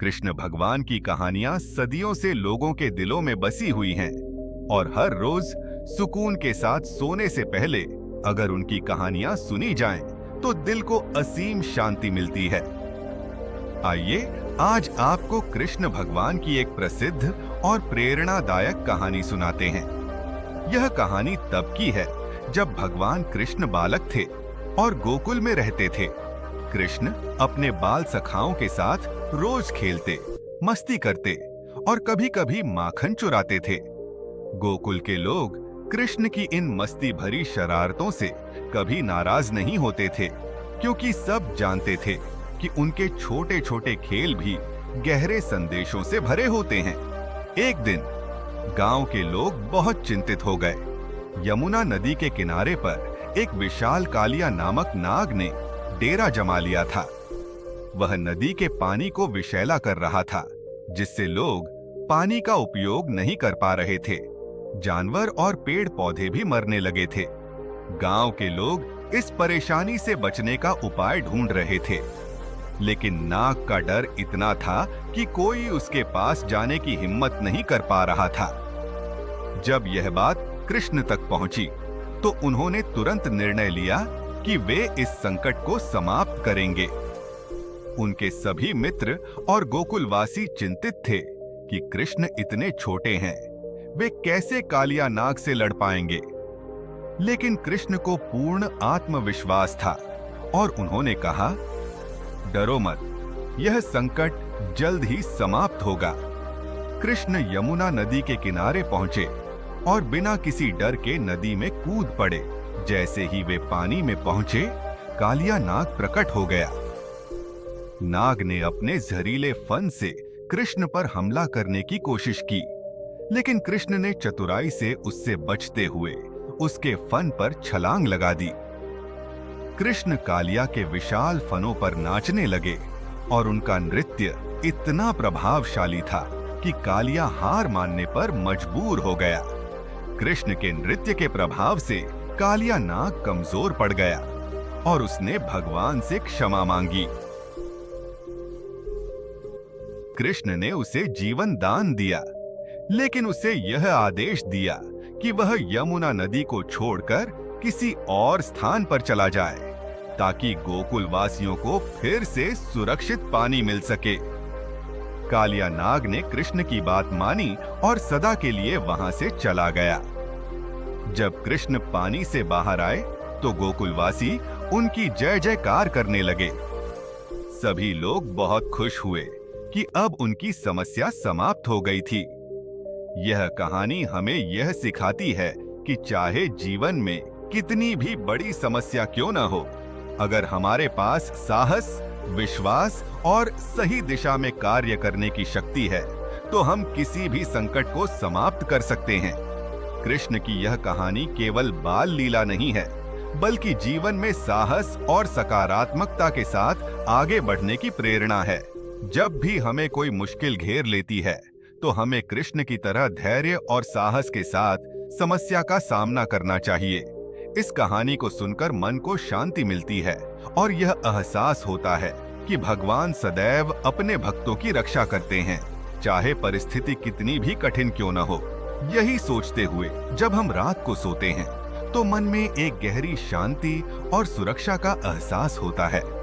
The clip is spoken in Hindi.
कृष्ण भगवान की कहानियां सदियों से लोगों के दिलों में बसी हुई हैं और हर रोज सुकून के साथ सोने से पहले अगर उनकी कहानियां सुनी जाएं, तो दिल को असीम शांति मिलती है। आइए आज आपको कृष्ण भगवान की एक प्रसिद्ध और प्रेरणादायक कहानी सुनाते हैं। यह कहानी तब की है जब भगवान कृष्ण बालक थे और गोकुल में रहते थे। कृष्ण अपने बाल सखाओं के साथ रोज खेलते, मस्ती करते और कभी-कभी माखन चुराते थे। गोकुल के लोग कृष्ण की इन मस्ती भरी शरारतों से कभी नाराज नहीं होते थे, क्योंकि सब जानते थे कि उनके छोटे-छोटे खेल भी गहरे संदेशों से भरे होते हैं। एक दिन गांव के लोग बहुत चिंतित हो गए। यमुना नदी के किनारे पर एक विशाल कालिया नामक नाग ने डेरा जमा लिया था। वह नदी के पानी को विषैला कर रहा था, जिससे लोग पानी का उपयोग नहीं कर पा रहे थे। जानवर और पेड़ पौधे भी मरने लगे थे। गांव के लोग इस परेशानी से बचने का उपाय ढूंढ रहे थे, लेकिन नाग का डर इतना था कि कोई उसके पास जाने की हिम्मत नहीं कर पा रहा था। जब यह बात कृष्ण तक पहुंची, तो उन्होंने तुरंत निर्णय लिया कि वे इस संकट को समाप्त करेंगे। उनके सभी मित्र और गोकुलवासी चिंतित थे कि कृष्ण इतने छोटे हैं, वे कैसे कालिया नाग से लड़ पाएंगे। लेकिन कृष्ण को पूर्ण आत्मविश्वास था और उन्होंने कहा, डरो मत, यह संकट जल्द ही समाप्त होगा। कृष्ण यमुना नदी के किनारे पहुंचे और बिना किसी डर के नदी में कूद पड़े। जैसे ही वे पानी में पहुंचे, कालिया नाग प्रकट हो गया। नाग ने अपने जहरीले फन से कृष्ण पर हमला करने की कोशिश की, लेकिन कृष्ण ने चतुराई से उससे बचते हुए उसके फन पर छलांग लगा दी। कृष्ण कालिया के विशाल फनों पर नाचने लगे और उनका नृत्य इतना प्रभावशाली था कि कालिया हार मानने पर मजबूर हो गया। कृष्ण के नृत्य के प्रभाव से कालिया नाग कमजोर पड़ गया और उसने भगवान से क्षमा मांगी। कृष्ण ने उसे जीवन दान दिया, लेकिन उसे यह आदेश दिया कि वह यमुना नदी को छोड़कर किसी और स्थान पर चला जाए, ताकि गोकुल वासियों को फिर से सुरक्षित पानी मिल सके। कालिया नाग ने कृष्ण की बात मानी और सदा के लिए वहां से चला गया। जब कृष्ण पानी से बाहर आए, तो गोकुलवासी उनकी जय जयकार करने लगे। सभी लोग बहुत खुश हुए कि अब उनकी समस्या समाप्त हो गई थी। यह कहानी हमें यह सिखाती है कि चाहे जीवन में कितनी भी बड़ी समस्या क्यों न हो, अगर हमारे पास साहस, विश्वास और सही दिशा में कार्य करने की शक्ति है, तो हम किसी भी संकट को समाप्त कर सकते हैं। कृष्ण की यह कहानी केवल बाल लीला नहीं है, बल्कि जीवन में साहस और सकारात्मकता के साथ आगे बढ़ने की प्रेरणा है। जब भी हमें कोई मुश्किल घेर लेती है, तो हमें कृष्ण की तरह धैर्य और साहस के साथ समस्या का सामना करना चाहिए। इस कहानी को सुनकर मन को शांति मिलती है और यह एहसास होता है कि भगवान सदैव अपने भक्तों की रक्षा करते हैं, चाहे परिस्थिति कितनी भी कठिन क्यों न हो। यही सोचते हुए जब हम रात को सोते हैं, तो मन में एक गहरी शांति और सुरक्षा का एहसास होता है।